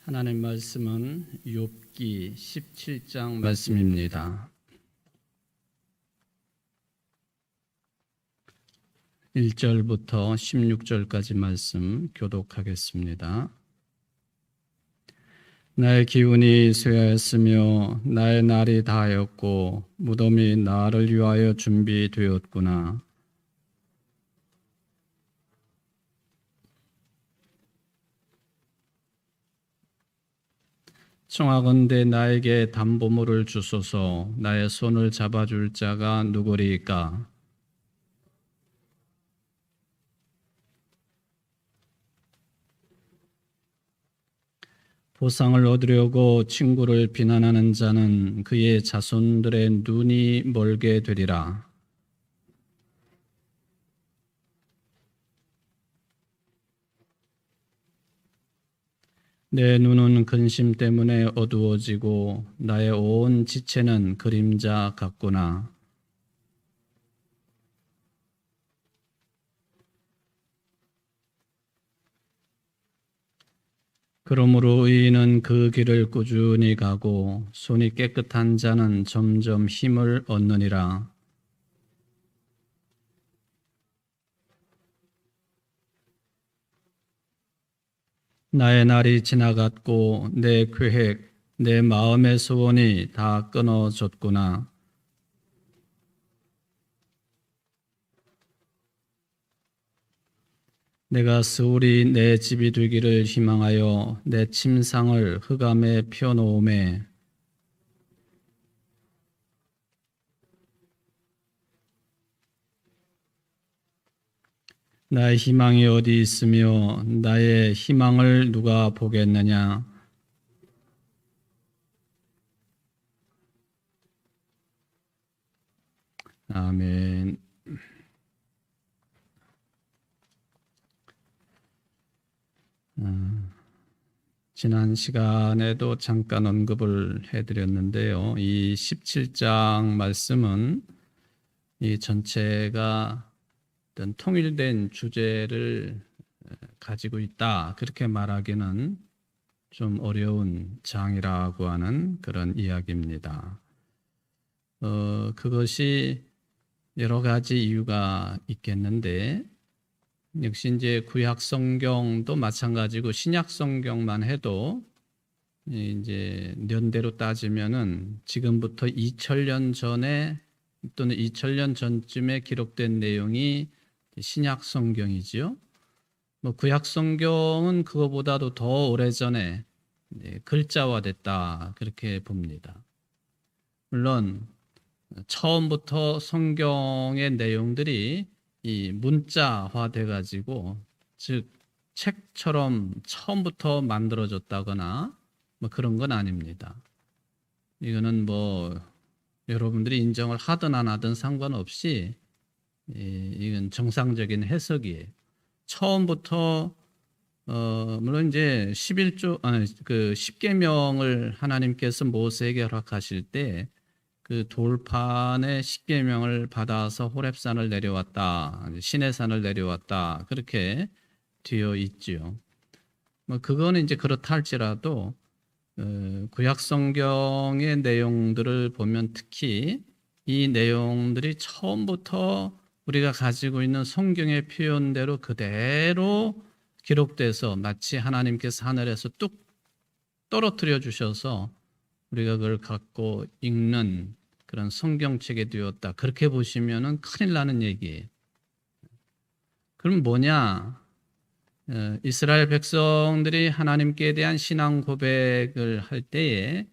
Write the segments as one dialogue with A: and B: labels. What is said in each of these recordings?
A: 하나님 말씀은 욥기 17장 말씀입니다. 1절부터 16절까지 말씀 교독하겠습니다. 나의 기운이 쇠하였으며 나의 날이 다하였고 무덤이 나를 위하여 준비되었구나. 청하건대 나에게 담보물을 주소서. 나의 손을 잡아줄 자가 누구리까? 보상을 얻으려고 친구를 비난하는 자는 그의 자손들의 눈이 멀게 되리라. 내 눈은 근심 때문에 어두워지고 나의 온 지체는 그림자 같구나. 그러므로 의인은 그 길을 꾸준히 가고 손이 깨끗한 자는 점점 힘을 얻느니라. 나의 날이 지나갔고 내 계획, 내 마음의 소원이 다 끊어졌구나. 내가 스올이 내 집이 되기를 희망하여 내 침상을 흑암에 펴놓음에 나의 희망이 어디 있으며 나의 희망을 누가 보겠느냐? 아멘. 지난 시간에도 잠깐 언급을 해드렸는데요. 이 17장 말씀은 이 전체가 어떤 통일된 주제를 가지고 있다. 그렇게 말하기는 좀 어려운 장이라고 하는 그런 이야기입니다. 그것이 여러 가지 이유가 있겠는데, 역시 이제 구약 성경도 마찬가지고 신약 성경만 해도 이제 년대로 따지면은 지금부터 2000년 전에 또는 2000년 전쯤에 기록된 내용이 신약 성경이지요. 구약 성경은 그거보다도 더 오래전에 글자화됐다 그렇게 봅니다. 물론 처음부터 성경의 내용들이 이 문자화돼 가지고 즉 책처럼 처음부터 만들어졌다거나 그런 건 아닙니다. 이거는 여러분들이 인정을 하든 안 하든 상관없이 이건 정상적인 해석이에요. 처음부터 물론 이제 10계명을 하나님께서 모세에게 허락하실 때 그 돌판에 10계명을 받아서 호렙산을 내려왔다, 시내산을 내려왔다 그렇게 되어 있지요. 그거는 이제 그렇다 할지라도 구약 성경의 내용들을 보면 특히 이 내용들이 처음부터 우리가 가지고 있는 성경의 표현대로 그대로 기록돼서 마치 하나님께서 하늘에서 뚝 떨어뜨려 주셔서 우리가 그걸 갖고 읽는 그런 성경책이 되었다. 그렇게 보시면은 큰일 나는 얘기예요. 그럼 뭐냐? 이스라엘 백성들이 하나님께 대한 신앙 고백을 할 때에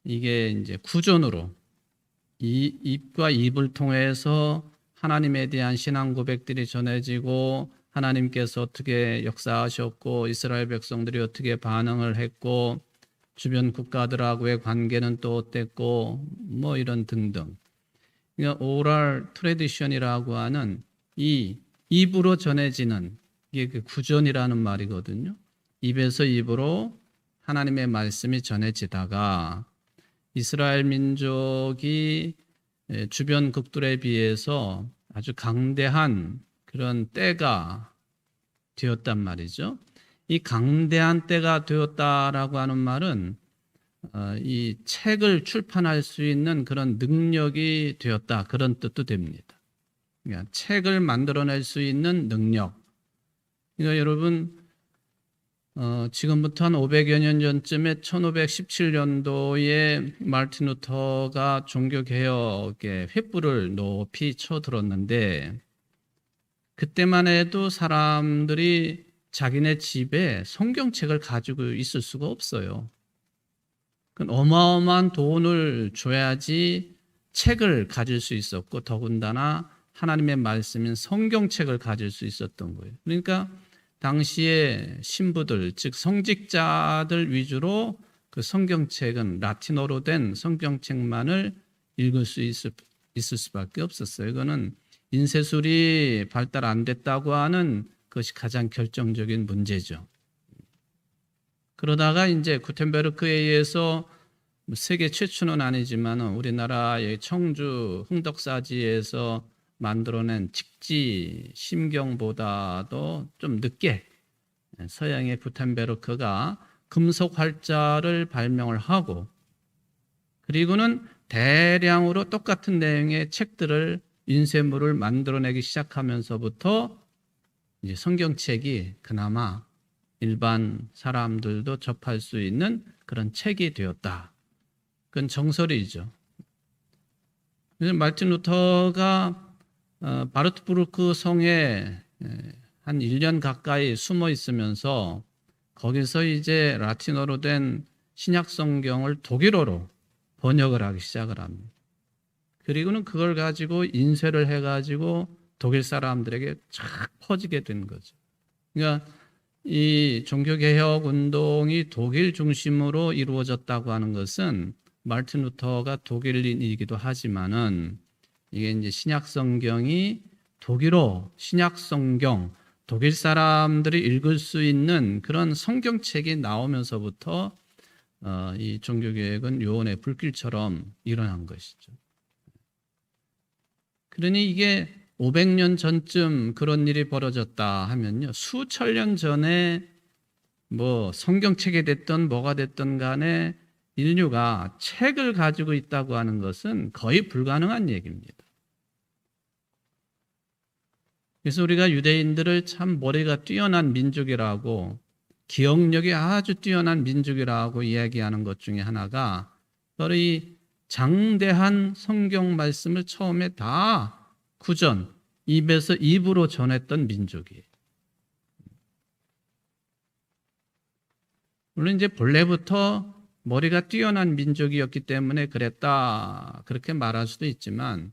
A: 이게 이제 구전으로 이 입과 입을 통해서 하나님에 대한 신앙 고백들이 전해지고 하나님께서 어떻게 역사하셨고 이스라엘 백성들이 어떻게 반응을 했고 주변 국가들하고의 관계는 또 어땠고 이런 등등. 그러니까 오럴 트래디션이라고 하는 이 입으로 전해지는 이게 그 구전이라는 말이거든요. 입에서 입으로 하나님의 말씀이 전해지다가 이스라엘 민족이 주변 국들에 비해서 아주 강대한 그런 때가 되었단 말이죠. 이 강대한 때가 되었다라고 하는 말은 이 책을 출판할 수 있는 그런 능력이 되었다, 그런 뜻도 됩니다. 그러니까 책을 만들어낼 수 있는 능력. 그러니까 여러분 지금부터 한 500여 년 전쯤에 1517년도에 마르틴 루터가 종교개혁의 횃불을 높이 쳐들었는데, 그때만 해도 사람들이 자기네 집에 성경책을 가지고 있을 수가 없어요. 어마어마한 돈을 줘야지 책을 가질 수 있었고, 더군다나 하나님의 말씀인 성경책을 가질 수 있었던 거예요. 그러니까 당시에 신부들, 즉 성직자들 위주로 그 성경책은 라틴어로 된 성경책만을 읽을 수 있을 수밖에 없었어요. 이거는 인쇄술이 발달 안 됐다고 하는 것이 가장 결정적인 문제죠. 그러다가 이제 구텐베르크에 의해서 세계 최초는 아니지만 우리나라의 청주 흥덕사지에서 만들어낸 직지 심경보다도 좀 늦게 서양의 구텐베르크가 금속 활자를 발명을 하고, 그리고는 대량으로 똑같은 내용의 책들을 인쇄물을 만들어내기 시작하면서부터 이제 성경책이 그나마 일반 사람들도 접할 수 있는 그런 책이 되었다. 그건 정설이죠. 그래서 마르틴 루터가 바르트부르크 성에 한 1년 가까이 숨어 있으면서 거기서 이제 라틴어로 된 신약 성경을 독일어로 번역을 하기 시작을 합니다. 그리고는 그걸 가지고 인쇄를 해가지고 독일 사람들에게 쫙 퍼지게 된 거죠. 그러니까 이 종교개혁 운동이 독일 중심으로 이루어졌다고 하는 것은 마르틴 루터가 독일인이기도 하지만은 이게 이제 신약 성경이 독일어 신약 성경, 독일 사람들이 읽을 수 있는 그런 성경책이 나오면서부터 이 종교개혁은 요원의 불길처럼 일어난 것이죠. 그러니 이게 500년 전쯤 그런 일이 벌어졌다 하면요, 수천 년 전에 뭐 성경책이 됐든 뭐가 됐든 간에 인류가 책을 가지고 있다고 하는 것은 거의 불가능한 얘기입니다. 그래서 우리가 유대인들을 참 머리가 뛰어난 민족이라고, 기억력이 아주 뛰어난 민족이라고 이야기하는 것 중에 하나가 바로 이 장대한 성경 말씀을 처음에 다 구전, 입에서 입으로 전했던 민족이에요. 물론 이제 본래부터 머리가 뛰어난 민족이었기 때문에 그랬다, 그렇게 말할 수도 있지만,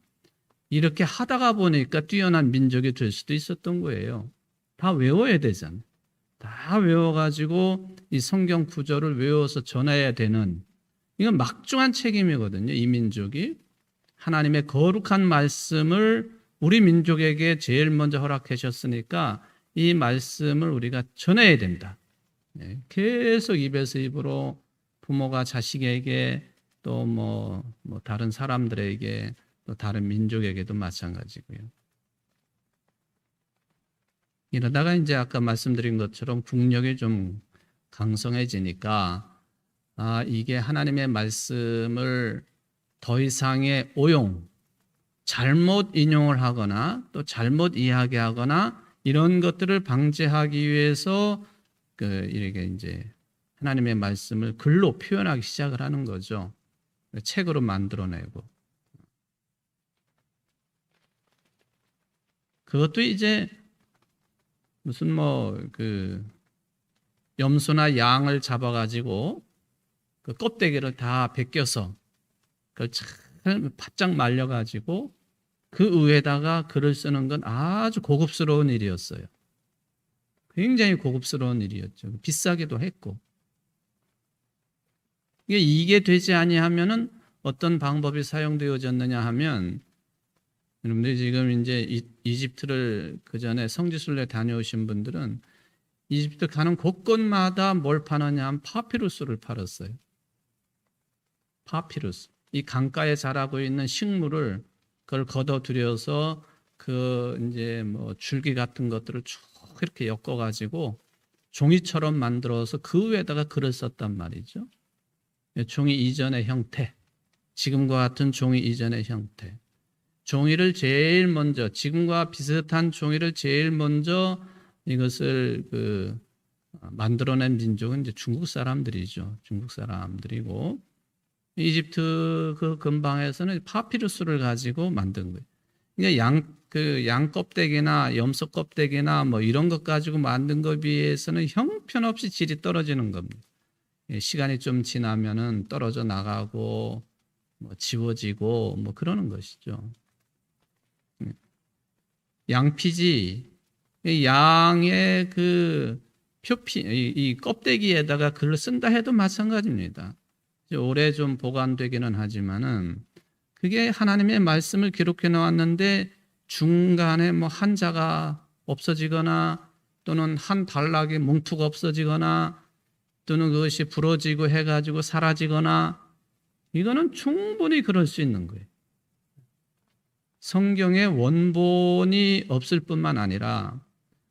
A: 이렇게 하다가 보니까 뛰어난 민족이 될 수도 있었던 거예요. 다 외워야 되잖아요. 다 외워가지고 이 성경 구절을 외워서 전해야 되는, 이건 막중한 책임이거든요. 이 민족이 하나님의 거룩한 말씀을 우리 민족에게 제일 먼저 허락하셨으니까 이 말씀을 우리가 전해야 된다. 계속 입에서 입으로 부모가 자식에게, 또 뭐 다른 사람들에게, 또 다른 민족에게도 마찬가지고요. 이러다가 이제 아까 말씀드린 것처럼 국력이 좀 강성해지니까 이게 하나님의 말씀을 더 이상의 오용, 잘못 인용을 하거나 또 잘못 이야기하거나 이런 것들을 방지하기 위해서 이렇게 이제 하나님의 말씀을 글로 표현하기 시작을 하는 거죠. 책으로 만들어내고. 그것도 이제 무슨 염소나 양을 잡아가지고 그 껍데기를 다 벗겨서 그걸 잘 바짝 말려가지고 그 위에다가 글을 쓰는 건 아주 고급스러운 일이었어요. 굉장히 고급스러운 일이었죠. 비싸기도 했고. 이게 되지 아니하면은 어떤 방법이 사용되어졌느냐 하면, 여러분들이 지금 이제 이집트를 그 전에 성지순례 다녀오신 분들은 이집트 가는 곳곳마다 뭘 파느냐 하면 파피루스를 팔았어요. 파피루스. 이 강가에 자라고 있는 식물을 그걸 걷어들여서 그 이제 줄기 같은 것들을 쭉 이렇게 엮어가지고 종이처럼 만들어서 그 위에다가 글을 썼단 말이죠. 종이 이전의 형태, 지금과 같은 종이 이전의 형태. 종이를 제일 먼저, 지금과 비슷한 종이를 제일 먼저 이것을 만들어낸 민족은 이제 중국 사람들이죠. 중국 사람들이고, 이집트 그 근방에서는 파피루스를 가지고 만든 거예요. 그러니까 양 껍데기나 염소 껍데기나 뭐 이런 것 가지고 만든 것에 비해서는 형편없이 질이 떨어지는 겁니다. 시간이 좀 지나면은 떨어져 나가고 뭐 지워지고 뭐 그러는 것이죠. 양피지, 양의 그 표피, 이 껍데기에다가 글을 쓴다 해도 마찬가지입니다. 오래 좀 보관되기는 하지만은 그게 하나님의 말씀을 기록해 놓았는데 중간에 뭐 한자가 없어지거나 또는 한 단락의 뭉투가 없어지거나 또는 그것이 부러지고 해가지고 사라지거나 이거는 충분히 그럴 수 있는 거예요. 성경에 원본이 없을 뿐만 아니라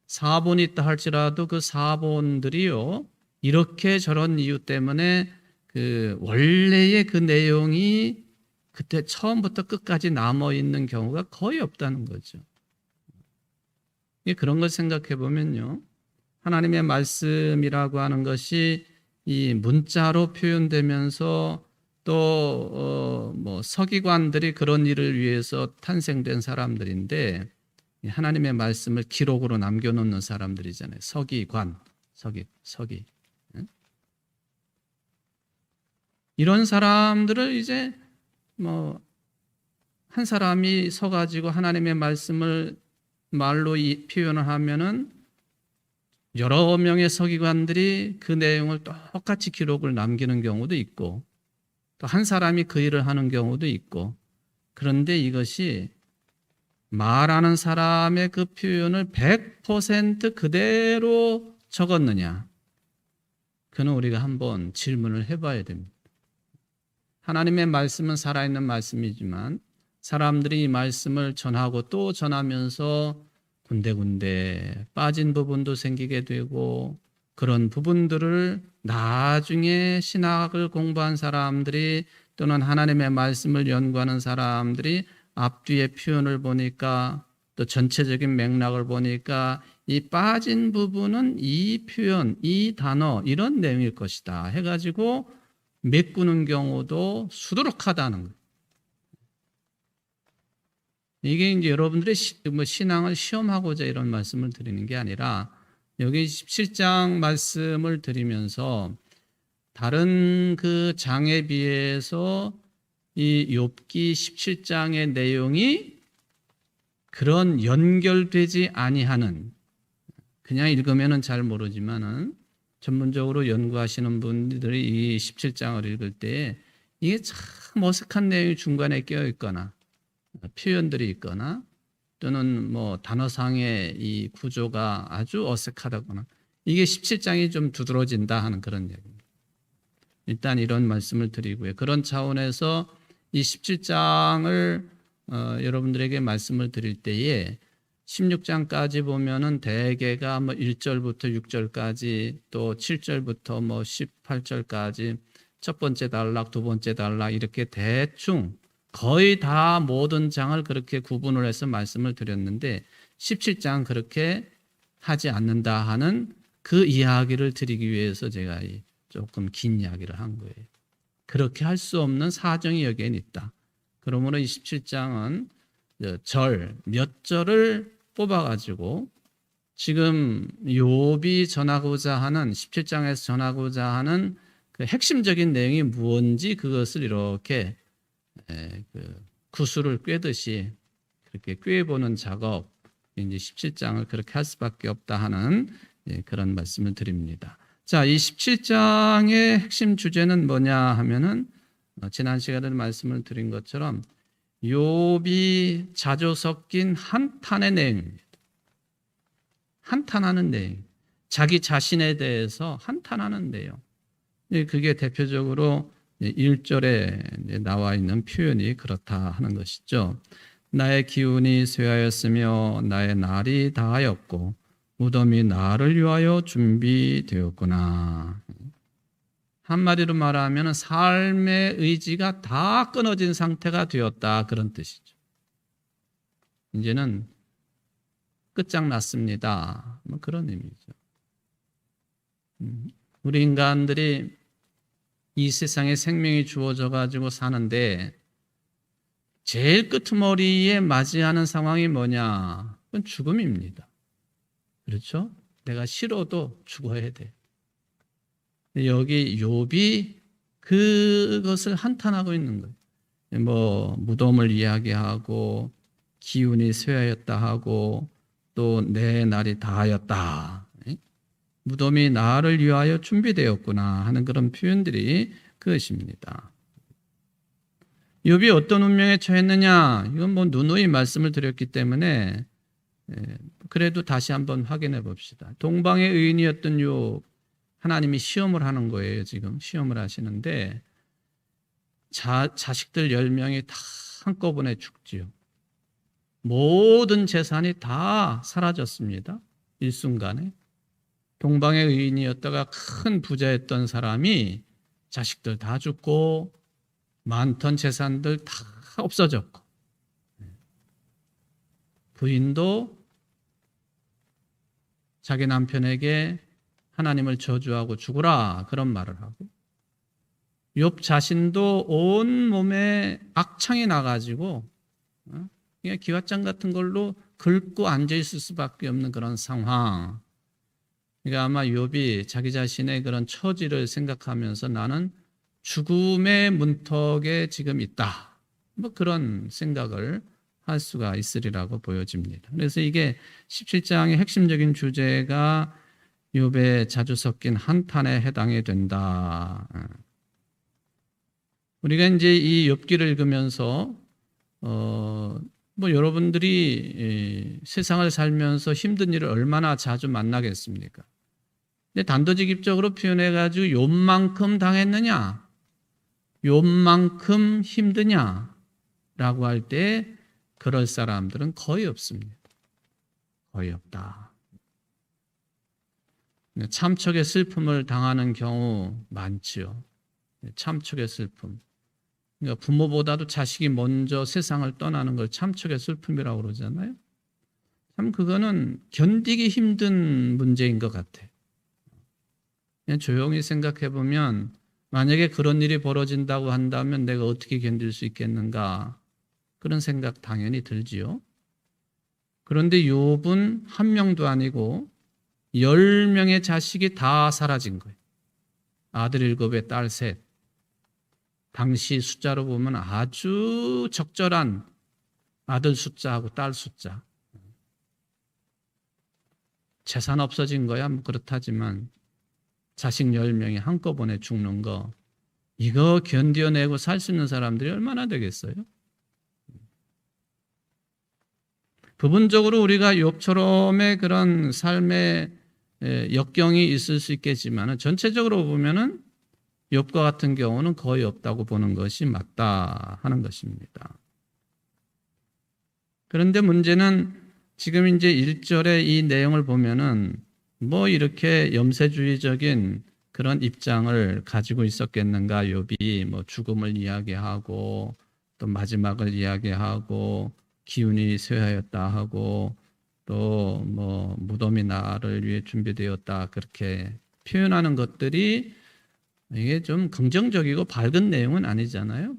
A: 사본이 있다 할지라도 그 사본들이요 이렇게 저런 이유 때문에 그 원래의 그 내용이 그때 처음부터 끝까지 남아 있는 경우가 거의 없다는 거죠. 그런 걸 생각해 보면요, 하나님의 말씀이라고 하는 것이 이 문자로 표현되면서 또 뭐 서기관들이 그런 일을 위해서 탄생된 사람들인데 하나님의 말씀을 기록으로 남겨놓는 사람들이잖아요. 서기관, 서기. 이런 사람들을 이제 뭐 한 사람이 서가지고 하나님의 말씀을 말로 표현을 하면은 여러 명의 서기관들이 그 내용을 똑같이 기록을 남기는 경우도 있고 또 한 사람이 그 일을 하는 경우도 있고 그런데 이것이 말하는 사람의 그 표현을 100% 그대로 적었느냐? 그는 우리가 한번 질문을 해봐야 됩니다. 하나님의 말씀은 살아있는 말씀이지만 사람들이 이 말씀을 전하고 또 전하면서 군데군데 빠진 부분도 생기게 되고 그런 부분들을 나중에 신학을 공부한 사람들이 또는 하나님의 말씀을 연구하는 사람들이 앞뒤의 표현을 보니까 또 전체적인 맥락을 보니까 이 빠진 부분은 이 표현, 이 단어 이런 내용일 것이다 해가지고 메꾸는 경우도 수두룩하다는 거예요. 이게 이제 여러분들의 신앙을 시험하고자 이런 말씀을 드리는 게 아니라 여기 17장 말씀을 드리면서 다른 그 장에 비해서 이 욥기 17장의 내용이 그런 연결되지 아니하는 그냥 읽으면은 잘 모르지만은 전문적으로 연구하시는 분들이 이 17장을 읽을 때 이게 참 어색한 내용이 중간에 끼어 있거나 표현들이 있거나 또는 뭐 단어상의 이 구조가 아주 어색하다거나 이게 17장이 좀 두드러진다 하는 그런 얘기입니다. 일단 이런 말씀을 드리고요. 그런 차원에서 이 17장을 여러분들에게 말씀을 드릴 때에 16장까지 보면은 대개가 뭐 1절부터 6절까지 또 7절부터 뭐 18절까지 첫 번째 단락, 두 번째 단락 이렇게 대충 거의 다 모든 장을 그렇게 구분을 해서 말씀을 드렸는데 17장 그렇게 하지 않는다 하는 그 이야기를 드리기 위해서 제가 조금 긴 이야기를 한 거예요. 그렇게 할 수 없는 사정이 여기엔 있다. 그러므로 이 17장은 몇 절을 뽑아가지고 지금 욥이 전하고자 하는 17장에서 전하고자 하는 그 핵심적인 내용이 무엇인지 그것을 이렇게 구슬을 꿰듯이 그렇게 꿰보는 작업, 이제 17장을 그렇게 할 수밖에 없다 하는 그런 말씀을 드립니다. 자, 이 17장의 핵심 주제는 뭐냐 하면은 지난 시간에 말씀을 드린 것처럼 욥이 자주 섞인 한탄의 내용입니다. 한탄하는 내용, 자기 자신에 대해서 한탄하는 내용. 그게 대표적으로 1절에 나와 있는 표현이 그렇다 하는 것이죠. 나의 기운이 쇠하였으며 나의 날이 다하였고 무덤이 나를 위하여 준비되었구나. 한마디로 말하면 삶의 의지가 다 끊어진 상태가 되었다, 그런 뜻이죠. 이제는 끝장났습니다. 뭐 그런 의미죠. 우리 인간들이 이 세상에 생명이 주어져 가지고 사는데 제일 끄트머리에 맞이하는 상황이 뭐냐? 그건 죽음입니다. 그렇죠? 내가 싫어도 죽어야 돼. 여기 욥이 그것을 한탄하고 있는 거예요. 뭐 무덤을 이야기하고 기운이 쇠하였다 하고 또 내 날이 다하였다. 무덤이 나를 위하여 준비되었구나 하는 그런 표현들이 그것입니다. 욥이 어떤 운명에 처했느냐? 이건 뭐 누누이 말씀을 드렸기 때문에 그래도 다시 한번 확인해 봅시다. 동방의 의인이었던 욥, 하나님이 시험을 하는 거예요. 지금 시험을 하시는데 자식들 10명이 다 한꺼번에 죽지요. 모든 재산이 다 사라졌습니다. 일순간에. 동방의 의인이었다가 큰 부자였던 사람이 자식들 다 죽고 많던 재산들 다 없어졌고 부인도 자기 남편에게 하나님을 저주하고 죽으라 그런 말을 하고 욥 자신도 온 몸에 악창이 나가지고 그냥 기왓장 같은 걸로 긁고 앉아있을 수밖에 없는 그런 상황. 그러니까 아마 욥이 자기 자신의 그런 처지를 생각하면서 나는 죽음의 문턱에 지금 있다. 뭐 그런 생각을 할 수가 있으리라고 보여집니다. 그래서 이게 17장의 핵심적인 주제가 욥에 자주 섞인 한탄에 해당이 된다. 우리가 이제 이 욥기를 읽으면서 뭐 여러분들이 세상을 살면서 힘든 일을 얼마나 자주 만나겠습니까? 근데 단도직입적으로 표현해가지고 욥만큼 당했느냐? 욥만큼 힘드냐? 라고 할 때 그럴 사람들은 거의 없습니다. 거의 없다. 참척의 슬픔을 당하는 경우 많지요. 참척의 슬픔. 그러니까 부모보다도 자식이 먼저 세상을 떠나는 걸 참척의 슬픔이라고 그러잖아요. 참 그거는 견디기 힘든 문제인 것 같아요. 그냥 조용히 생각해 보면 만약에 그런 일이 벌어진다고 한다면 내가 어떻게 견딜 수 있겠는가 그런 생각 당연히 들지요. 그런데 욥은 한 명도 아니고 10명의 자식이 다 사라진 거예요. 아들 7에 딸 3. 당시 숫자로 보면 아주 적절한 아들 숫자하고 딸 숫자. 재산 없어진 거야 뭐 그렇다지만 자식 10명이 한꺼번에 죽는 거 이거 견뎌내고 살 수 있는 사람들이 얼마나 되겠어요? 부분적으로 우리가 욥처럼의 그런 삶의 역경이 있을 수 있겠지만 전체적으로 보면은 욥과 같은 경우는 거의 없다고 보는 것이 맞다 하는 것입니다. 그런데 문제는 지금 이제 1절의 이 내용을 보면은 뭐 이렇게 염세주의적인 그런 입장을 가지고 있었겠는가. 욥이 뭐 죽음을 이야기하고 또 마지막을 이야기하고 기운이 쇠하였다 하고 또 뭐 무덤이 나를 위해 준비되었다 그렇게 표현하는 것들이 이게 좀 긍정적이고 밝은 내용은 아니잖아요.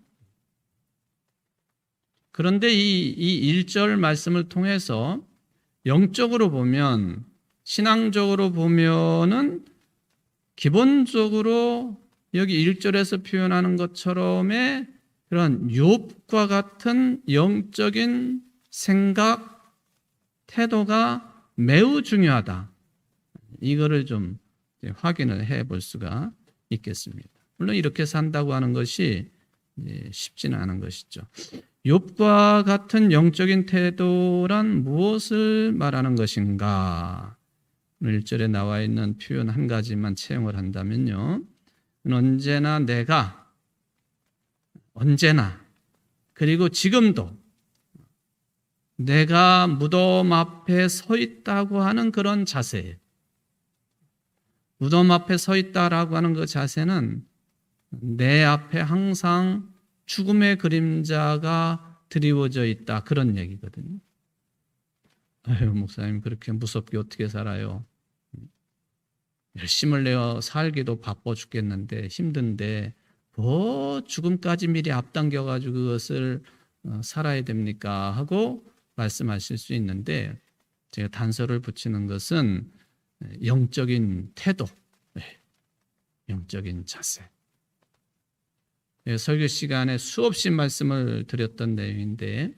A: 그런데 이 1절 말씀을 통해서 영적으로 보면 신앙적으로 보면은 기본적으로 여기 1절에서 표현하는 것처럼의 그런 욥과 같은 영적인 생각, 태도가 매우 중요하다. 이거를 좀 확인을 해볼 수가 있겠습니다. 물론 이렇게 산다고 하는 것이 쉽지는 않은 것이죠. 욥과 같은 영적인 태도란 무엇을 말하는 것인가? 오늘 1절에 나와 있는 표현 한 가지만 채용을 한다면요. 언제나 그리고 지금도 내가 무덤 앞에 서 있다고 하는 그런 자세예요. 무덤 앞에 서 있다라고 하는 그 자세는 내 앞에 항상 죽음의 그림자가 드리워져 있다, 그런 얘기거든요. 아유, 목사님 그렇게 무섭게 어떻게 살아요? 열심을 내어 살기도 바빠 죽겠는데 힘든데 뭐 죽음까지 미리 앞당겨 가지고 그것을 살아야 됩니까? 하고 말씀하실 수 있는데, 제가 단서를 붙이는 것은 영적인 태도, 영적인 자세. 설교 시간에 수없이 말씀을 드렸던 내용인데,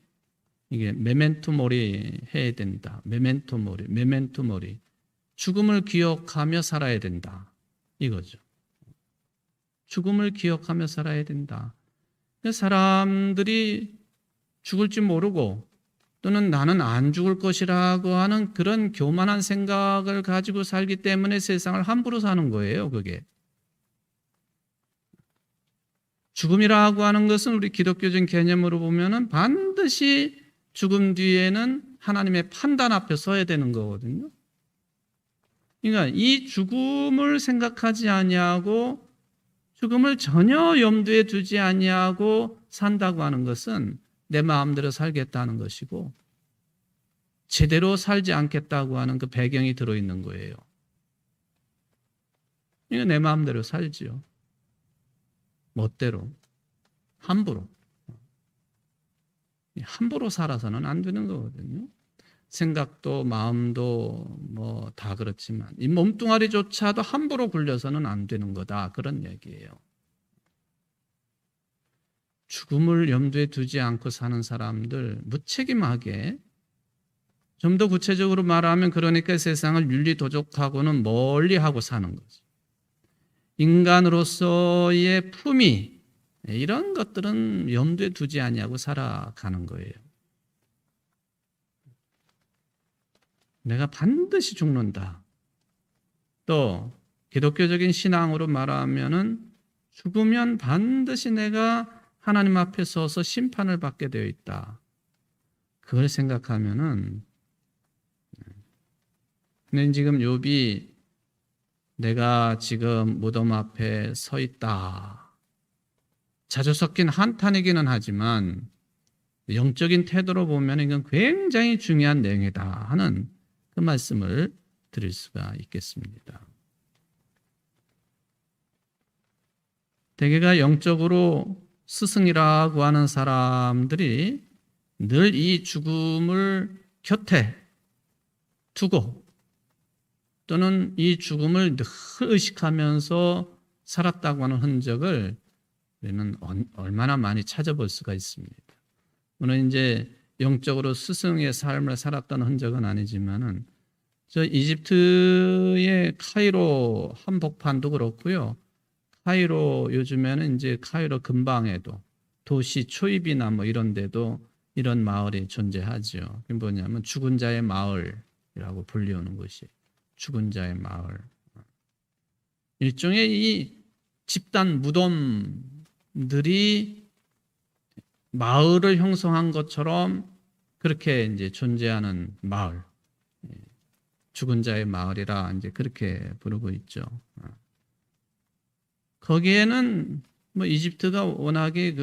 A: 이게 메멘토 모리 해야 된다. 메멘토 모리. 죽음을 기억하며 살아야 된다, 이거죠. 죽음을 기억하며 살아야 된다. 사람들이 죽을지 모르고 또는 나는 안 죽을 것이라고 하는 그런 교만한 생각을 가지고 살기 때문에 세상을 함부로 사는 거예요, 그게. 죽음이라고 하는 것은 우리 기독교적인 개념으로 보면은 반드시 죽음 뒤에는 하나님의 판단 앞에 서야 되는 거거든요. 그러니까 이 죽음을 생각하지 아니하고 죽음을 전혀 염두에 두지 아니하고 산다고 하는 것은 내 마음대로 살겠다는 것이고 제대로 살지 않겠다고 하는 그 배경이 들어있는 거예요. 이거 내 마음대로 살지요. 멋대로, 함부로. 함부로 살아서는 안 되는 거거든요. 생각도 마음도 뭐 다 그렇지만 이 몸뚱아리조차도 함부로 굴려서는 안 되는 거다, 그런 얘기예요. 죽음을 염두에 두지 않고 사는 사람들 무책임하게, 좀 더 구체적으로 말하면 그러니까 세상을 윤리도덕하고는 멀리하고 사는 거죠. 인간으로서의 품위, 이런 것들은 염두에 두지 아니하고 살아가는 거예요. 내가 반드시 죽는다. 또 기독교적인 신앙으로 말하면은 죽으면 반드시 내가 하나님 앞에 서서 심판을 받게 되어 있다. 그걸 생각하면은, 근데 지금 욥이 내가 지금 무덤 앞에 서 있다, 자주 섞인 한탄이기는 하지만 영적인 태도로 보면 이건 굉장히 중요한 내용이다 하는 그 말씀을 드릴 수가 있겠습니다. 대개가 영적으로 스승이라고 하는 사람들이 늘 이 죽음을 곁에 두고 또는 이 죽음을 늘 의식하면서 살았다고 하는 흔적을 우리는 얼마나 많이 찾아볼 수가 있습니다. 물론 이제 영적으로 스승의 삶을 살았다는 흔적은 아니지만은 저 이집트의 카이로 한복판도 그렇고요. 카이로 요즘에는 이제 카이로 근방에도 도시 초입이나 뭐 이런 데도 이런 마을이 존재하죠. 그게 뭐냐면 죽은 자의 마을이라고 불리우는 곳이 죽은 자의 마을. 일종의 이 집단 무덤들이 마을을 형성한 것처럼 그렇게 이제 존재하는 마을, 죽은 자의 마을이라 이제 그렇게 부르고 있죠. 거기에는 뭐 이집트가 워낙에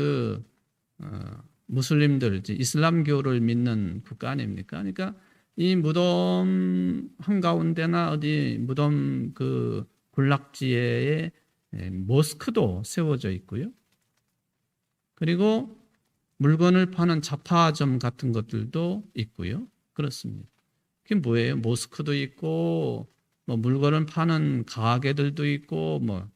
A: 무슬림들, 이슬람교를 믿는 국가 아닙니까? 그러니까 이 무덤 한가운데나 어디 무덤 그 군락지에 모스크도 세워져 있고요. 그리고 물건을 파는 잡화점 같은 것들도 있고요. 그렇습니다. 그게 뭐예요? 모스크도 있고 뭐 물건을 파는 가게들도 있고 뭐,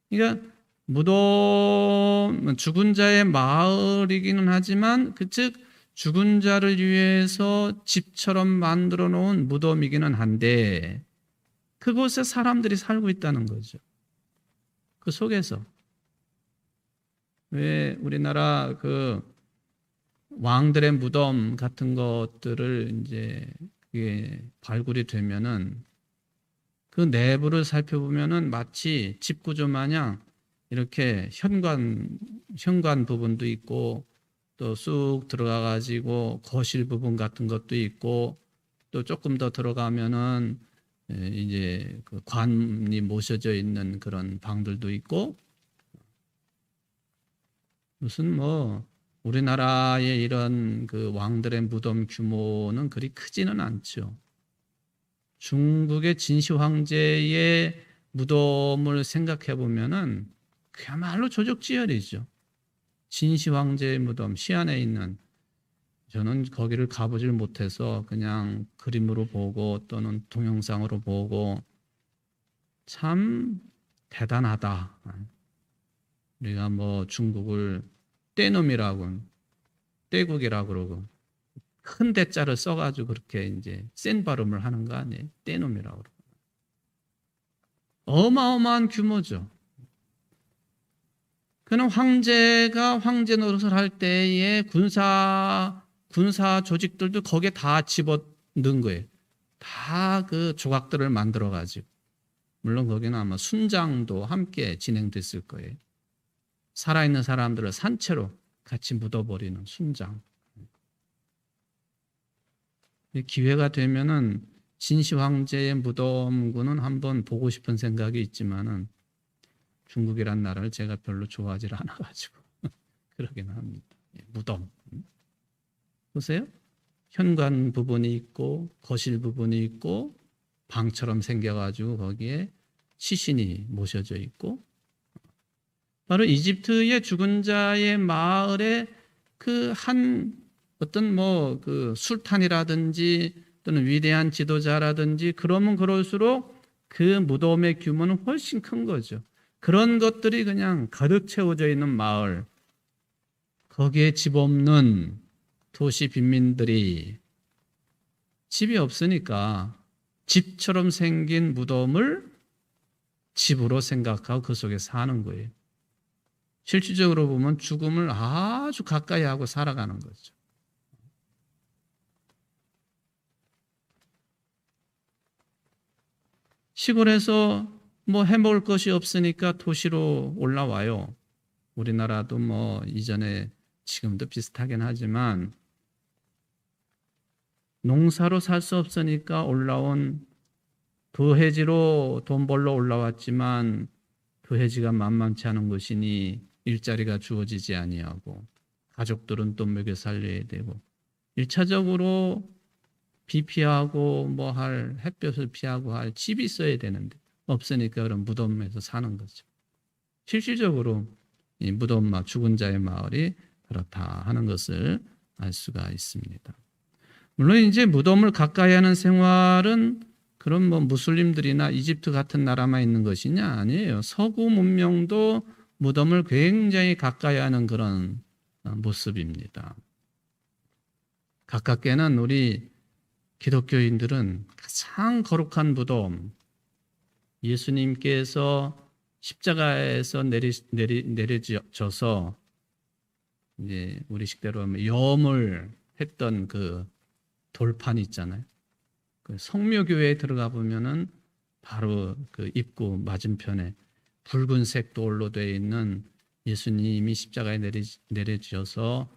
A: 그러니까 무덤, 죽은 자의 마을이기는 하지만 즉 죽은 자를 위해서 집처럼 만들어 놓은 무덤이기는 한데 그곳에 사람들이 살고 있다는 거죠. 그 속에서. 왜 우리나라 그 왕들의 무덤 같은 것들을 이제 그게 발굴이 되면은 그 내부를 살펴보면은 마치 집구조 마냥 이렇게 현관 부분도 있고 또 쑥 들어가 가지고 거실 부분 같은 것도 있고, 또 조금 더 들어가면은 이제 그 관이 모셔져 있는 그런 방들도 있고, 무슨 뭐 우리나라의 이런 그 왕들의 무덤 규모는 그리 크지는 않죠. 중국의 진시 황제의 무덤을 생각해 보면은 그야말로 조적지열이죠. 진시 황제의 무덤 시안에 있는, 저는 거기를 가보질 못해서 그냥 그림으로 보고 또는 동영상으로 보고 참 대단하다. 우리가 뭐 중국을 떼놈이라고, 떼국이라고 그러고 큰 대자를 써가지고 그렇게 이제 센 발음을 하는 거 아니에요? 떼놈이라고 그러고. 어마어마한 규모죠. 그는 황제가 황제 노릇을 할 때에 군사 조직들도 거기에 다 집어넣은 거예요. 다 그 조각들을 만들어 가지고. 물론 거기는 아마 순장도 함께 진행됐을 거예요. 살아있는 사람들을 산채로 같이 묻어버리는 순장. 기회가 되면은 진시 황제의 무덤군은 한번 보고 싶은 생각이 있지만은 중국이란 나라를 제가 별로 좋아하지 않아가지고 그러긴 합니다. 무덤 보세요. 현관 부분이 있고 거실 부분이 있고 방처럼 생겨가지고 거기에 시신이 모셔져 있고, 바로 이집트의 죽은 자의 마을에 그 한 어떤 뭐 그 술탄이라든지 또는 위대한 지도자라든지 그러면 그럴수록 그 무덤의 규모는 훨씬 큰 거죠. 그런 것들이 그냥 가득 채워져 있는 마을, 거기에 집 없는 도시 빈민들이 집이 없으니까 집처럼 생긴 무덤을 집으로 생각하고 그 속에 사는 거예요. 실질적으로 보면 죽음을 아주 가까이 하고 살아가는 거죠. 시골에서 뭐 해먹을 것이 없으니까 도시로 올라와요. 우리나라도 뭐 이전에 지금도 비슷하긴 하지만 농사로 살 수 없으니까 올라온, 도해지로 돈 벌러 올라왔지만 도해지가 만만치 않은 것이니 일자리가 주어지지 아니하고 가족들은 또 먹여 살려야 되고 1차적으로 비 피하고 뭐 할 햇볕을 피하고 할 집이 있어야 되는데 없으니까 그런 무덤에서 사는 거죠. 실질적으로 이 무덤, 죽은 자의 마을이 그렇다 하는 것을 알 수가 있습니다. 물론 이제 무덤을 가까이 하는 생활은 그런 뭐 무슬림들이나 이집트 같은 나라만 있는 것이냐? 아니에요. 서구 문명도 무덤을 굉장히 가까이 하는 그런 모습입니다. 가깝게는 우리 기독교인들은 가장 거룩한 무덤, 예수님께서 십자가에서 내려져서 이제 우리 식대로 하면 염을 했던 그 돌판 있잖아요. 그 성묘교회에 들어가 보면은 바로 그 입구 맞은편에 붉은색 돌로 되어 있는 예수님이 십자가에 내려지셔서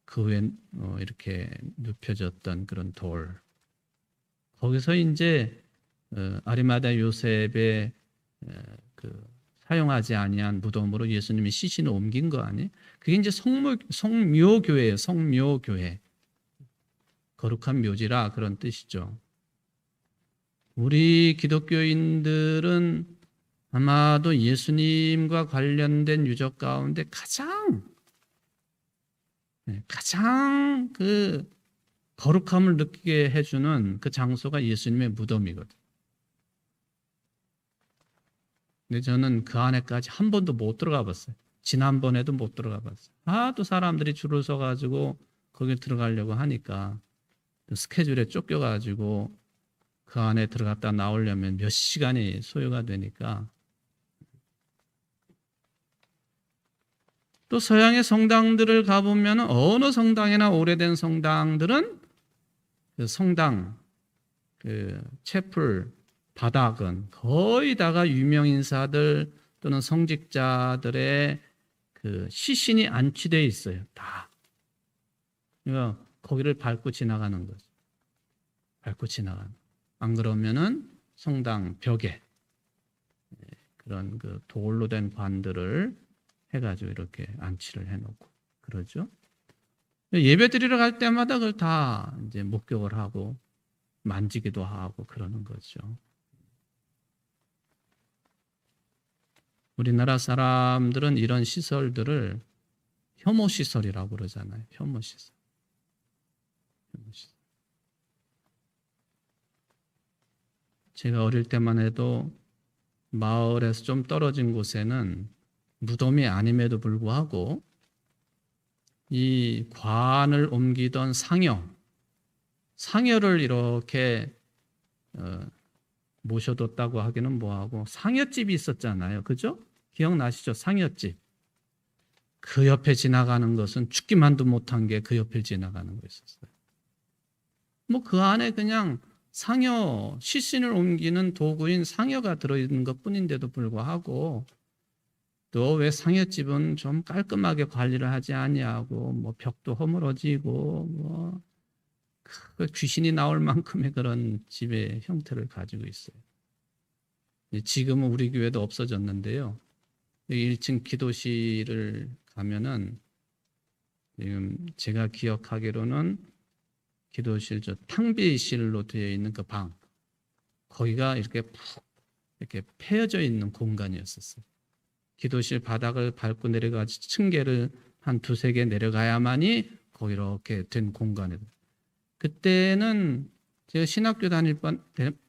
A: 그 후에 이렇게 눕혀졌던 그런 돌. 거기서 이제 아리마다 요셉의 그 사용하지 아니한 무덤으로 예수님이 시신을 옮긴 거 아니에요? 그게 이제 성묘교회예요. 성묘교회. 거룩한 묘지라 그런 뜻이죠. 우리 기독교인들은 아마도 예수님과 관련된 유적 가운데 가장 그 거룩함을 느끼게 해주는 그 장소가 예수님의 무덤이거든요. 근데 저는 그 안에까지 한 번도 못 들어가 봤어요. 지난번에도 못 들어가 봤어요. 또 사람들이 줄을 서가지고 거기 들어가려고 하니까 스케줄에 쫓겨가지고 그 안에 들어갔다 나오려면 몇 시간이 소요가 되니까. 또 서양의 성당들을 가보면 어느 성당이나 오래된 성당들은 그 성당, 그 채플 바닥은 거의 다가 유명 인사들 또는 성직자들의 그 시신이 안치되어 있어요. 다. 그러니까 거기를 밟고 지나가는 거죠. 밟고 지나가는. 안 그러면은 성당 벽에 그런 그 돌로 된 관들을 해가지고 이렇게 안치를 해놓고 그러죠. 예배 드리러 갈 때마다 그걸 다 이제 목격을 하고 만지기도 하고 그러는 거죠. 우리나라 사람들은 이런 시설들을 혐오 시설이라고 그러잖아요. 혐오 시설. 제가 어릴 때만 해도 마을에서 좀 떨어진 곳에는 무덤이 아님에도 불구하고 이 관을 옮기던 상여를 이렇게 모셔뒀다고 하기는 뭐하고 상여집이 있었잖아요. 그죠? 기억나시죠? 상여집. 그 옆에 지나가는 것은 죽기만도 못한 게 그 옆을 지나가는 거였었어요. 뭐 그 안에 그냥 상여, 시신을 옮기는 도구인 상여가 들어있는 것 뿐인데도 불구하고 또 왜 상여집은 좀 깔끔하게 관리를 하지 않냐고 뭐 벽도 허물어지고 뭐 귀신이 나올 만큼의 그런 집의 형태를 가지고 있어요. 지금은 우리 교회도 없어졌는데요. 1층 기도실을 가면은 지금 제가 기억하기로는 기도실 저 탕비실로 되어 있는 그 방 거기가 이렇게 푹 이렇게 패여져 있는 공간이었었어요. 기도실 바닥을 밟고 내려가지 층계를 한 두세 개 내려가야만이 거기 이렇게 된 공간이에요. 그때는 제가 신학교 다닐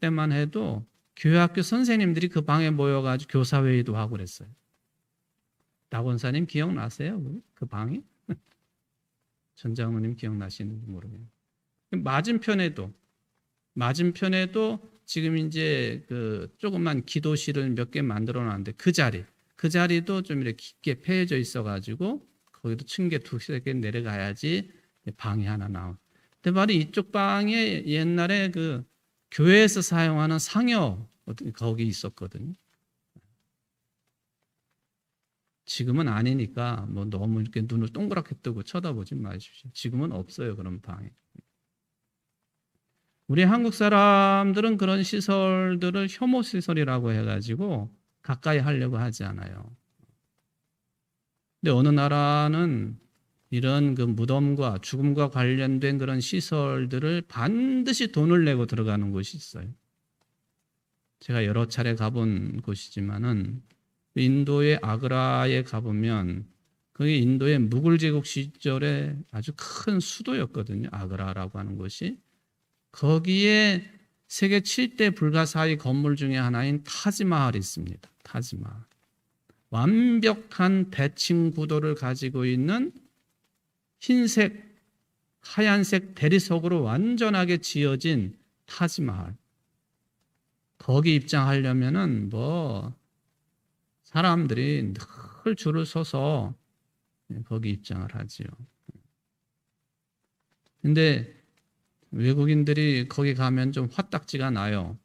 A: 때만 해도 교회학교 선생님들이 그 방에 모여가지고 교사회의도 하고 그랬어요. 나권사님 기억나세요? 그 방이? 전 장로님 기억나시는지 모르겠네요. 맞은편에도 지금 이제 그 조그만 기도실을 몇 개 만들어 놨는데 그 자리도 좀 이렇게 깊게 패여져 있어가지고 거기도 층계 두세 개 내려가야지 방이 하나 나와. 근데 바로 이쪽 방에 옛날에 그 교회에서 사용하는 상여 거기 있었거든요. 지금은 아니니까 뭐 너무 이렇게 눈을 동그랗게 뜨고 쳐다보지 마십시오. 지금은 없어요, 그런 방이. 우리 한국 사람들은 그런 시설들을 혐오 시설이라고 해가지고 가까이 하려고 하지 않아요. 근데 어느 나라는 이런 그 무덤과 죽음과 관련된 그런 시설들을 반드시 돈을 내고 들어가는 곳이 있어요. 제가 여러 차례 가본 곳이지만은 인도의 아그라에 가보면 그게 인도의 무굴 제국 시절에 아주 큰 수도였거든요. 아그라라고 하는 곳이. 거기에 세계 7대 불가사의 건물 중에 하나인 타지마할이 있습니다. 타지마할. 완벽한 대칭 구도를 가지고 있는 흰색, 하얀색 대리석으로 완전하게 지어진 타지마할. 거기 입장하려면은 뭐 사람들이 늘 줄을 서서 거기 입장을 하지요. 근데 외국인들이 거기 가면 좀 화딱지가 나요.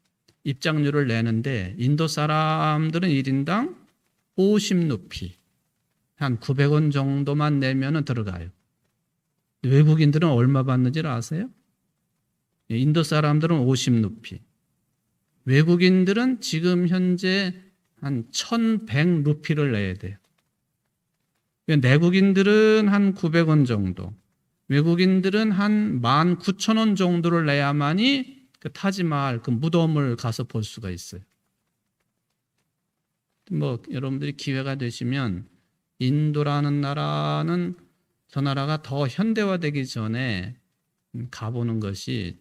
A: 입장료를 내는데 인도 사람들은 1인당 50루피, 한 900원 정도만 내면 들어가요. 외국인들은 얼마 받는지 아세요? 인도 사람들은 50루피. 외국인들은 지금 현재 한 1100루피를 내야 돼요. 내국인들은 한 900원 정도, 외국인들은 한 19,000원 정도를 내야만이 그 타지마할 그 무덤을 가서 볼 수가 있어요. 뭐 여러분들이 기회가 되시면 인도라는 나라는 저 나라가 더 현대화되기 전에 가보는 것이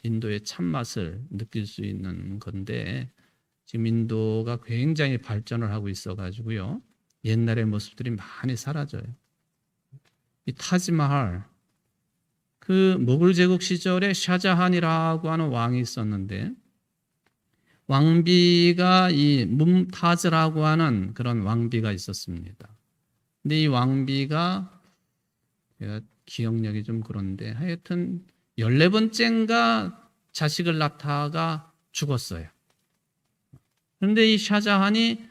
A: 인도의 참맛을 느낄 수 있는 건데 지금 인도가 굉장히 발전을 하고 있어가지고요. 옛날의 모습들이 많이 사라져요. 이 타지마할, 그 무굴 제국 시절에 샤자한이라고 하는 왕이 있었는데 왕비가 이 뭄타즈라고 하는 그런 왕비가 있었습니다. 근데 이 왕비가 제가 기억력이 좀 그런데 하여튼 14번째인가 자식을 낳다가 죽었어요. 그런데 이 샤자한이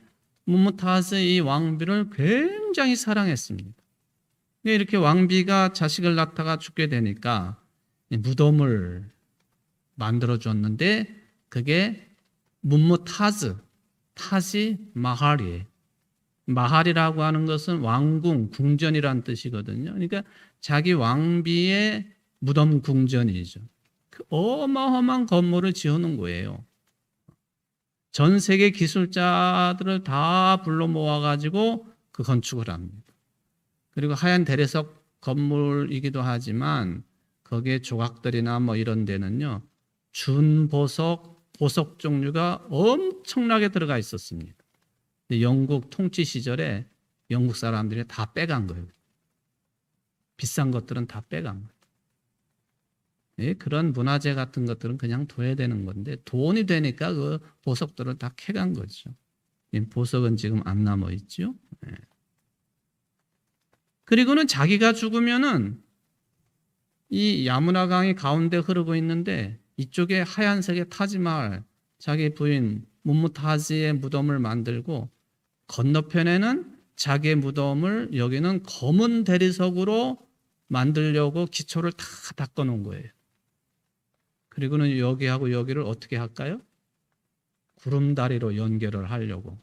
A: 뭄타즈 이 왕비를 굉장히 사랑했습니다. 이렇게 왕비가 자식을 낳다가 죽게 되니까 무덤을 만들어줬는데 그게 문무타즈, 타지 마할이에요. 마할이라고 하는 것은 왕궁, 궁전이란 뜻이거든요. 그러니까 자기 왕비의 무덤 궁전이죠. 그 어마어마한 건물을 지어놓은 거예요. 전 세계 기술자들을 다 불러 모아가지고 그 건축을 합니다. 그리고 하얀 대리석 건물이기도 하지만 거기에 조각들이나 뭐 이런 데는요, 준보석, 보석 종류가 엄청나게 들어가 있었습니다. 영국 통치 시절에 영국 사람들이 다 빼간 거예요. 비싼 것들은 다 빼간 거예요. 예, 그런 문화재 같은 것들은 그냥 둬야 되는 건데 돈이 되니까 그 보석들을 다 캐간 거죠. 보석은 지금 안 남아 있죠. 예. 그리고는 자기가 죽으면은 이 야무나 강이 가운데 흐르고 있는데 이쪽에 하얀색의 타지마할, 자기 부인 문무타지의 무덤을 만들고 건너편에는 자기의 무덤을 여기는 검은 대리석으로 만들려고 기초를 다 닦아 놓은 거예요. 그리고는 여기하고 여기를 어떻게 할까요? 구름다리로 연결을 하려고.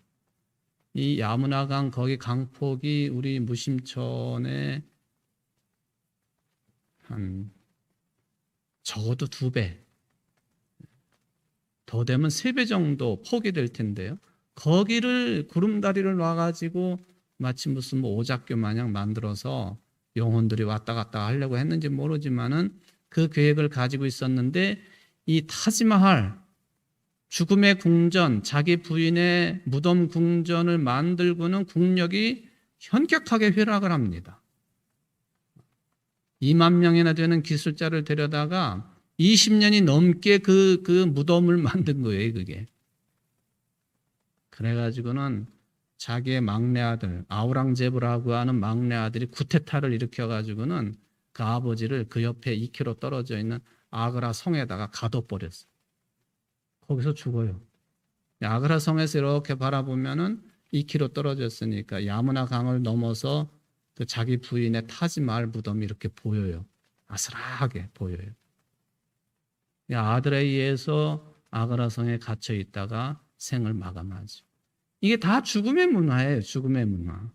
A: 이 야무나강 거기 강폭이 우리 무심천의 한 적어도 2배, 더 되면 3배 정도 폭이 될 텐데요. 거기를 구름다리를 놔가지고 마치 무슨 뭐 오작교 마냥 만들어서 영혼들이 왔다 갔다 하려고 했는지 모르지만은 그 계획을 가지고 있었는데 이 타지마할, 죽음의 궁전, 자기 부인의 무덤 궁전을 만들고는 국력이 현격하게 휘락을 합니다. 2만 명이나 되는 기술자를 데려다가 20년이 넘게 그 무덤을 만든 거예요, 그게. 그래가지고는 자기의 막내 아들, 아우랑제브라고 하는 막내 아들이 쿠데타를 일으켜가지고는 그 아버지를 그 옆에 2km 떨어져 있는 아그라 성에다가 가둬버렸어요. 거기서 죽어요. 아그라 성에서 이렇게 바라보면은 2km 떨어졌으니까 야무나 강을 넘어서 그 자기 부인의 타지마할 무덤이 이렇게 보여요. 아슬하게 보여요. 아들에 의해서 아그라 성에 갇혀 있다가 생을 마감하죠. 이게 다 죽음의 문화예요. 죽음의 문화.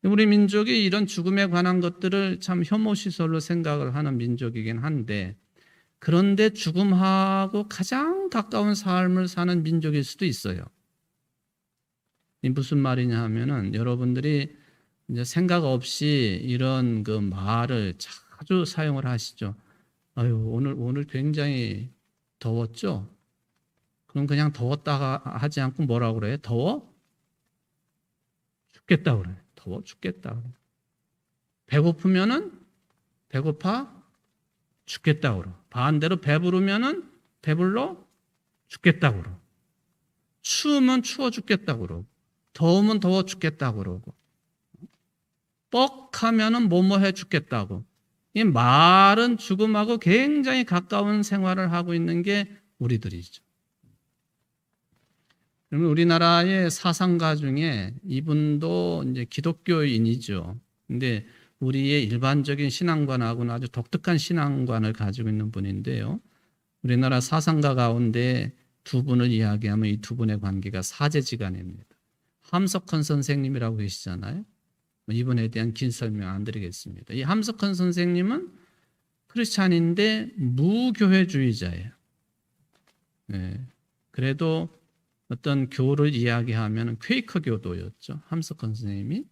A: 우리 민족이 이런 죽음에 관한 것들을 참 혐오시설로 생각을 하는 민족이긴 한데, 그런데 죽음하고 가장 가까운 삶을 사는 민족일 수도 있어요. 무슨 말이냐 하면은 여러분들이 이제 생각 없이 이런 그 말을 자주 사용을 하시죠. 아유, 오늘 굉장히 더웠죠? 그럼 그냥 더웠다가 하지 않고 뭐라고 그래요? 더워? 죽겠다 그래요. 더워 죽겠다 그래요. 배고프면은 배고파 죽겠다 그래요. 반대로 배부르면은 배불러 죽겠다 그러고, 추우면 추워 죽겠다 그러고, 더우면 더워 죽겠다 그러고, 뻑하면은 뭐해 죽겠다고. 이 말은 죽음하고 굉장히 가까운 생활을 하고 있는 게 우리들이죠. 그러면 우리나라의 사상가 중에 이분도 이제 기독교인이죠. 근데 우리의 일반적인 신앙관하고는 아주 독특한 신앙관을 가지고 있는 분인데요. 우리나라 사상가 가운데 2분을 이야기하면 이 2분의 관계가 사제지간입니다. 함석헌 선생님이라고 계시잖아요. 이분에 대한 긴 설명 안 드리겠습니다. 이 함석헌 선생님은 크리스찬인데 무교회주의자예요. 네. 그래도 어떤 교를 이야기하면 퀘이커 교도였죠. 함석헌 선생님이.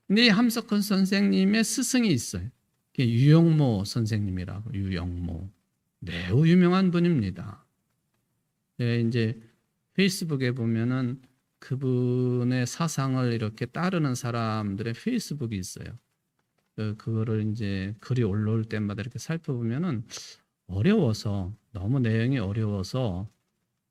A: 근데 이 함석헌 선생님의 스승이 있어요. 유영모 선생님이라고. 유영모. 매우 유명한 분입니다. 네, 이제 페이스북에 보면은 그분의 사상을 이렇게 따르는 사람들의 페이스북이 있어요. 그거를 이제 글이 올라올 때마다 이렇게 살펴보면은 어려워서, 너무 내용이 어려워서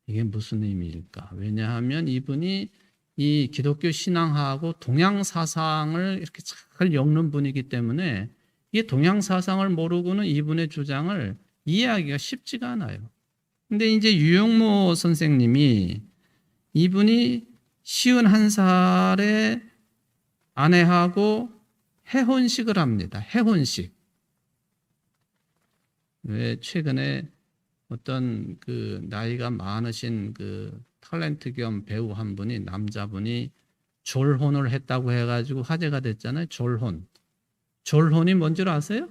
A: 이게 무슨 의미일까? 왜냐하면 이분이 이 기독교 신앙하고 동양 사상을 이렇게 잘 엮는 분이기 때문에 이 동양 사상을 모르고는 이분의 주장을 이해하기가 쉽지가 않아요. 근데 이제 유영모 선생님이 이분이 51살에 아내하고 해혼식을 합니다. 해혼식. 왜 최근에 어떤 그 나이가 많으신 그 탤런트 겸 배우 한 분이, 남자분이 졸혼을 했다고 해가지고 화제가 됐잖아요. 졸혼. 졸혼이 뭔 줄 아세요?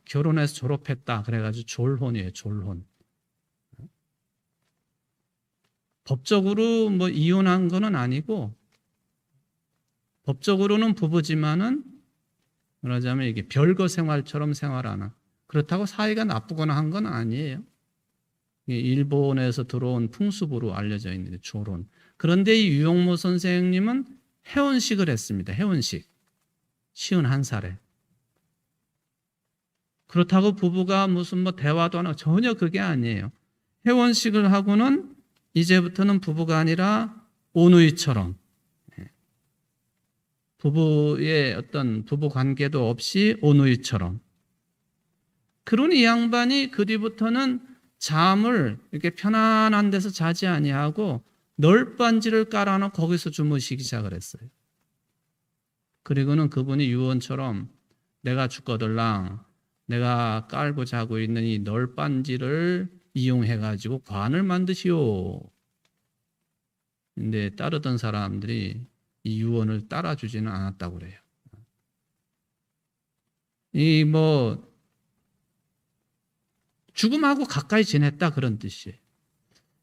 A: 결혼해서 졸업했다 그래가지고 졸혼이에요. 졸혼. 법적으로 뭐 이혼한 거는 아니고, 법적으로는 부부지만은 말하자면 이게 별거 생활처럼 생활하는, 그렇다고 사이가 나쁘거나 한 건 아니에요. 일본에서 들어온 풍습으로 알려져 있는 졸혼. 그런데 이 유영모 선생님은 해혼식을 했습니다. 해혼식. 51살에. 그렇다고 부부가 무슨 뭐 대화도 하나, 전혀 그게 아니에요. 해혼식을 하고는 이제부터는 부부가 아니라 오누이처럼, 부부의 어떤 부부 관계도 없이 오누이처럼. 그러니 이 양반이 그 뒤부터는 잠을 이렇게 편안한 데서 자지 아니하고 널빤지를 깔아놓고 거기서 주무시기 시작을 했어요. 그리고는 그분이 유언처럼 내가 죽거들랑 내가 깔고 자고 있는 이 널빤지를 이용해가지고 관을 만드시오. 근데 따르던 사람들이 이 유언을 따라주지는 않았다고 그래요. 이 뭐 죽음하고 가까이 지냈다 그런 뜻이에요.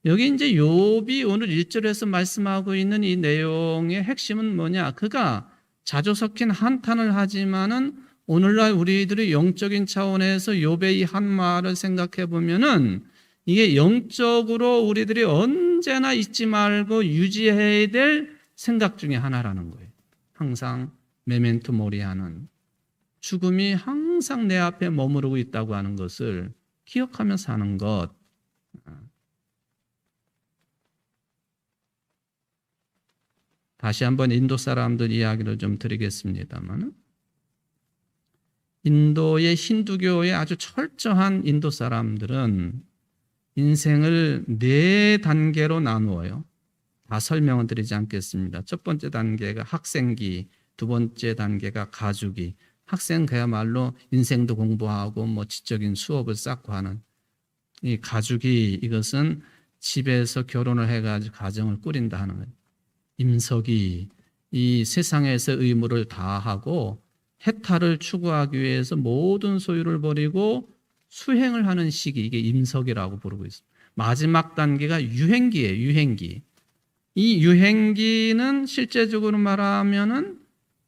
A: 여기 이제 욥이 오늘 1절에서 말씀하고 있는 이 내용의 핵심은 뭐냐? 그가 자주 섞인 한탄을 하지만은 오늘날 우리들이 영적인 차원에서 욥의 이 한 말을 생각해 보면은 이게 영적으로 우리들이 언제나 잊지 말고 유지해야 될 생각 중에 하나라는 거예요. 항상 메멘토 모리하는, 죽음이 항상 내 앞에 머무르고 있다고 하는 것을 기억하며 사는 것. 다시 한번 인도 사람들 이야기를 좀 드리겠습니다만, 인도의 힌두교의 아주 철저한 인도 사람들은 인생을 4단계로 나누어요. 다 설명을 드리지 않겠습니다. 첫 번째 단계가 학생기, 두 번째 단계가 가주기. 학생 그야말로 인생도 공부하고 뭐 지적인 수업을 쌓고 하는, 이 가주기, 이것은 집에서 결혼을 해가지고 가정을 꾸린다 하는 거예요. 임석이, 이 세상에서 의무를 다하고 해탈을 추구하기 위해서 모든 소유를 버리고 수행을 하는 시기, 이게 임석이라고 부르고 있습니다. 마지막 단계가 유행기예요. 유행기. 이 유행기는 실제적으로 말하면은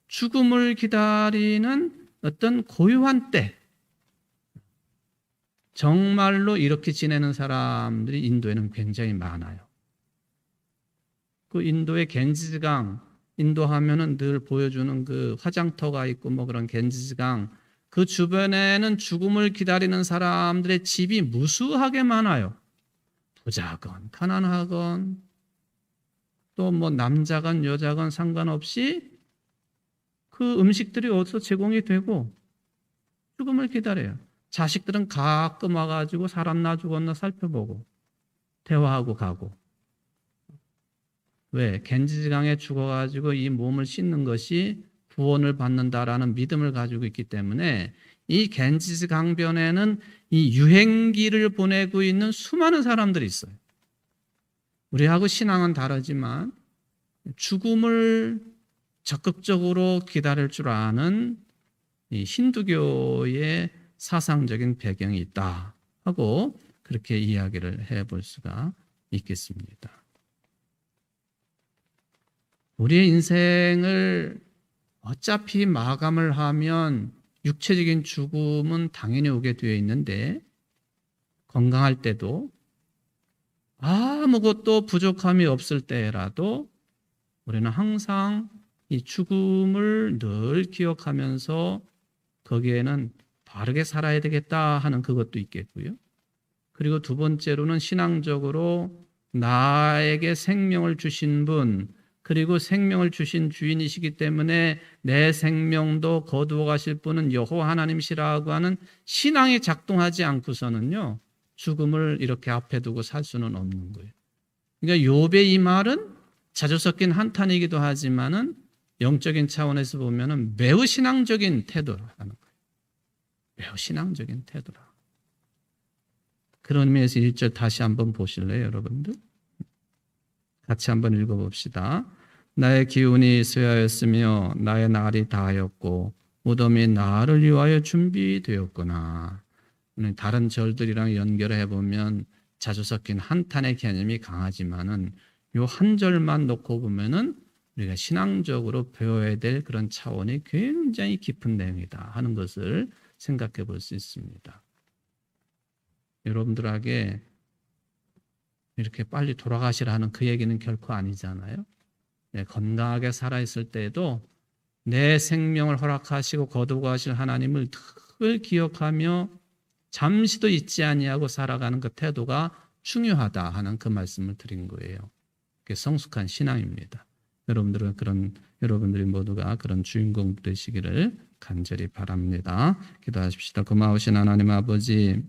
A: 죽음을 기다리는 어떤 고요한 때, 정말로 이렇게 지내는 사람들이 인도에는 굉장히 많아요. 그 인도의 겐지스강, 인도 하면은 늘 보여주는 그 화장터가 있고 뭐 그런 겐지스강, 그 주변에는 죽음을 기다리는 사람들의 집이 무수하게 많아요. 부자건 가난하건 또 뭐 남자건 여자건 상관없이 그 음식들이 어디서 제공이 되고 죽음을 기다려요. 자식들은 가끔 와가지고 사람 나 죽었나 살펴보고 대화하고 가고. 왜? 겐지스강에 죽어가지고 이 몸을 씻는 것이 구원을 받는다라는 믿음을 가지고 있기 때문에 이 겐지스 강변에는 이 유행기를 보내고 있는 수많은 사람들이 있어요. 우리하고 신앙은 다르지만 죽음을 적극적으로 기다릴 줄 아는 이 힌두교의 사상적인 배경이 있다 하고 그렇게 이야기를 해볼 수가 있겠습니다. 우리의 인생을 어차피 마감을 하면 육체적인 죽음은 당연히 오게 되어 있는데, 건강할 때도 아무것도 부족함이 없을 때라도 우리는 항상 이 죽음을 늘 기억하면서 거기에는 바르게 살아야 되겠다 하는 그것도 있겠고요. 그리고 두 번째로는 신앙적으로 나에게 생명을 주신 분, 그리고 생명을 주신 주인이시기 때문에 내 생명도 거두어 가실 분은 여호와 하나님이시라고 하는 신앙이 작동하지 않고서는요, 죽음을 이렇게 앞에 두고 살 수는 없는 거예요. 그러니까 욥의 이 말은 자주 섞인 한탄이기도 하지만은 영적인 차원에서 보면은 매우 신앙적인 태도라는 거예요. 매우 신앙적인 태도라. 그런 의미에서 1절 다시 한번 보실래요, 여러분들? 같이 한번 읽어봅시다. 나의 기운이 쇠하였으며 나의 날이 다하였고 무덤이 나를 위하여 준비되었구나. 다른 절들이랑 연결해 보면 자주 섞인 한탄의 개념이 강하지만은 요 한 절만 놓고 보면은 우리가 신앙적으로 배워야 될 그런 차원이 굉장히 깊은 내용이다 하는 것을 생각해 볼 수 있습니다. 여러분들에게 이렇게 빨리 돌아가시라는 그 얘기는 결코 아니잖아요. 네, 건강하게 살아있을 때에도 내 생명을 허락하시고 거두어가실 하나님을 늘 기억하며 잠시도 잊지 아니하고 살아가는 그 태도가 중요하다 하는 그 말씀을 드린 거예요. 그게 성숙한 신앙입니다. 여러분들이 모두가 그런 주인공 되시기를 간절히 바랍니다. 기도하십시다. 고마우신 하나님 아버지,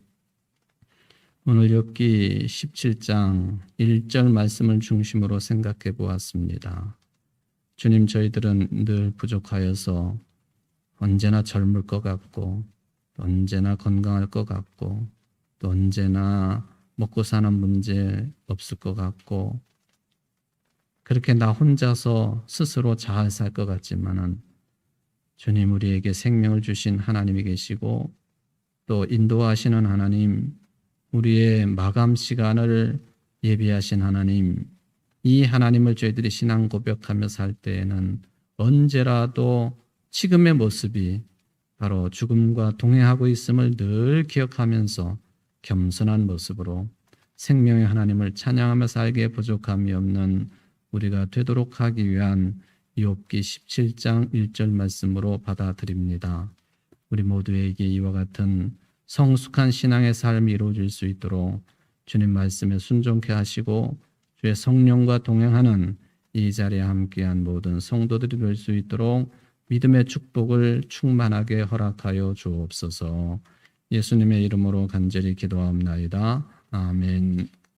A: 오늘 욥기 17장 1절 말씀을 중심으로 생각해 보았습니다. 주님, 저희들은 늘 부족하여서 언제나 젊을 것 같고 언제나 건강할 것 같고 또 언제나 먹고 사는 문제 없을 것 같고 그렇게 나 혼자서 스스로 잘 살 것 같지만은 주님, 우리에게 생명을 주신 하나님이 계시고 또 인도하시는 하나님, 우리의 마감 시간을 예비하신 하나님, 이 하나님을 저희들이 신앙 고백하며 살 때에는 언제라도 지금의 모습이 바로 죽음과 동행하고 있음을 늘 기억하면서 겸손한 모습으로 생명의 하나님을 찬양하며 살기에 부족함이 없는 우리가 되도록 하기 위한 욥기 17장 1절 말씀으로 받아들입니다. 우리 모두에게 이와 같은 성숙한 신앙의 삶이 이루어질 수 있도록 주님 말씀에 순종케 하시고 주의 성령과 동행하는 이 자리에 함께한 모든 성도들이 될 수 있도록 믿음의 축복을 충만하게 허락하여 주옵소서. 예수님의 이름으로 간절히 기도하옵나이다. 아멘.